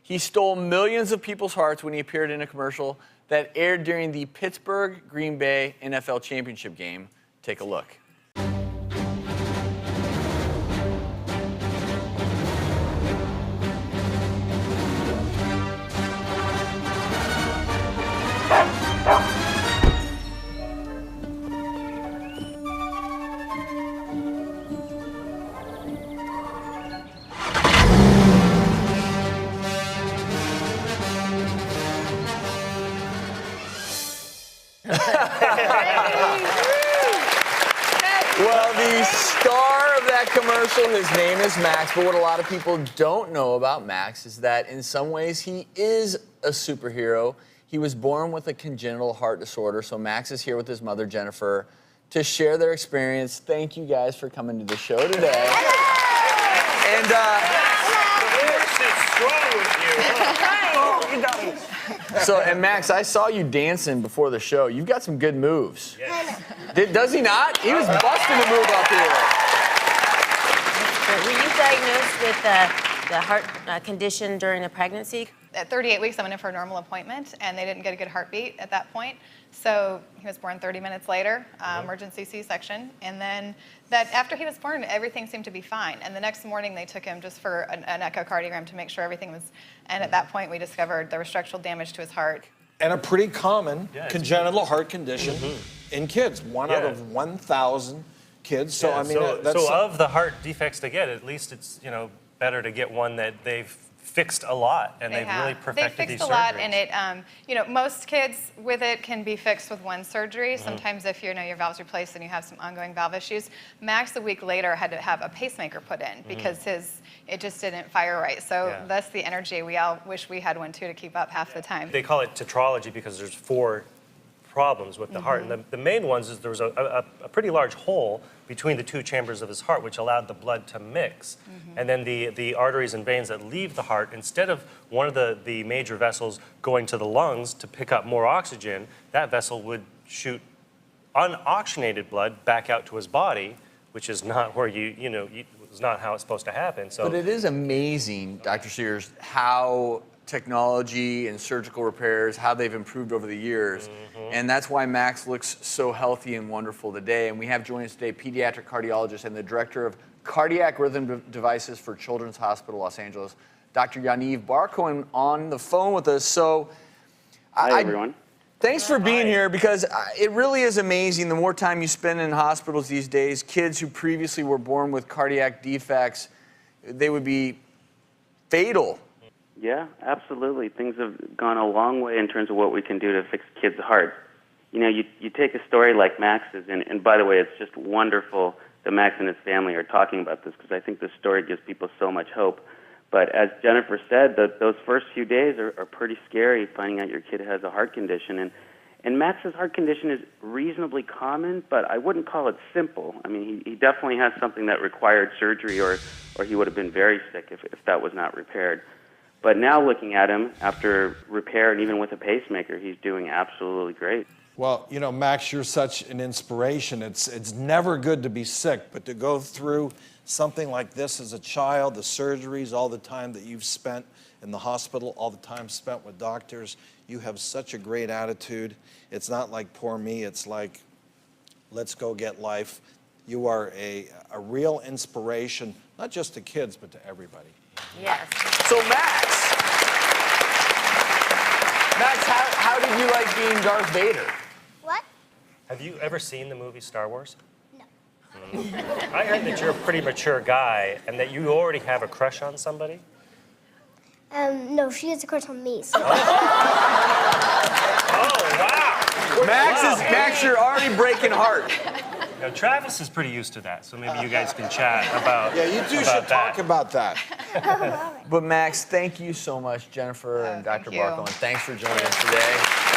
He stole millions of people's hearts when he appeared in a commercial that aired during the Pittsburgh-Green Bay NFL championship game. Take a look. Well, the star of that commercial, his name is Max, but what a lot of people don't know about Max is that in some ways he is a superhero. He was born with a congenital heart disorder, so Max is here with his mother, Jennifer, to share their experience. Thank you guys for coming to the show today. And, so, and Max, I saw you dancing before the show. You've got some good moves. Yes. Does he not? He was busting the move up here. Were you diagnosed with the heart condition during the pregnancy? At 38 weeks, I went in for a normal appointment, and they didn't get a good heartbeat at that point. So he was born 30 minutes later, emergency C-section. And then after he was born, everything seemed to be fine. And the next morning, they took him just for an echocardiogram to make sure everything was. And at that point, we discovered there was structural damage to his heart. And a pretty common congenital heart condition in kids. One out of 1,000 kids. So I mean, so of the heart defects they get, at least it's better to get one that they've fixed a lot and they've really perfected these surgeries. They fixed a lot, and it, most kids with it can be fixed with one surgery. Sometimes if your valve's replaced and you have some ongoing valve issues. Max, a week later, had to have a pacemaker put in because it just didn't fire right. So that's the energy. We all wish we had one too to keep up half the time. They call it tetralogy because there's 4 problems with the heart. And the main ones is there was a pretty large hole between the 2 chambers of his heart, which allowed the blood to mix. And then the arteries and veins that leave the heart, instead of one of the major vessels going to the lungs to pick up more oxygen, that vessel would shoot unoxygenated blood back out to his body, which is not where it's not how it's supposed to happen. So, but it is amazing, Dr. Sears, how technology and surgical repairs, how they've improved over the years. And that's why Max looks so healthy and wonderful today. And we have joining us today pediatric cardiologist and the director of cardiac rhythm devices for Children's Hospital Los Angeles, Dr. Yaniv Bar-Cohen, on the phone with us. So, hi, everyone. Thanks for being here, because it really is amazing. The more time you spend in hospitals these days, kids who previously were born with cardiac defects, they would be fatal. Yeah, absolutely. Things have gone a long way in terms of what we can do to fix kids' hearts. You take a story like Max's, and by the way, it's just wonderful that Max and his family are talking about this, because I think this story gives people so much hope. But as Jennifer said, those first few days are pretty scary, finding out your kid has a heart condition. And Max's heart condition is reasonably common, but I wouldn't call it simple. I mean, he definitely has something that required surgery, or he would have been very sick if that was not repaired. But now looking at him after repair and even with a pacemaker, he's doing absolutely great. Well, Max, you're such an inspiration. It's never good to be sick, but to go through something like this as a child, the surgeries, all the time that you've spent in the hospital, all the time spent with doctors, you have such a great attitude. It's not like poor me, it's like, let's go get life. You are a real inspiration, not just to kids, but to everybody. Yes. So Max, how did you like being Darth Vader? What? have you ever seen the movie Star Wars? No. I heard that you're a pretty mature guy and that you already have a crush on somebody. No, she has a crush on me. So. Oh, wow. Max, you're already breaking heart. Now, Travis is pretty used to that, so maybe you guys can chat about Yeah, you two should talk about that. But Max, thank you so much, Jennifer and Dr. Thank you. Bar-Cohen. Thanks for joining us today.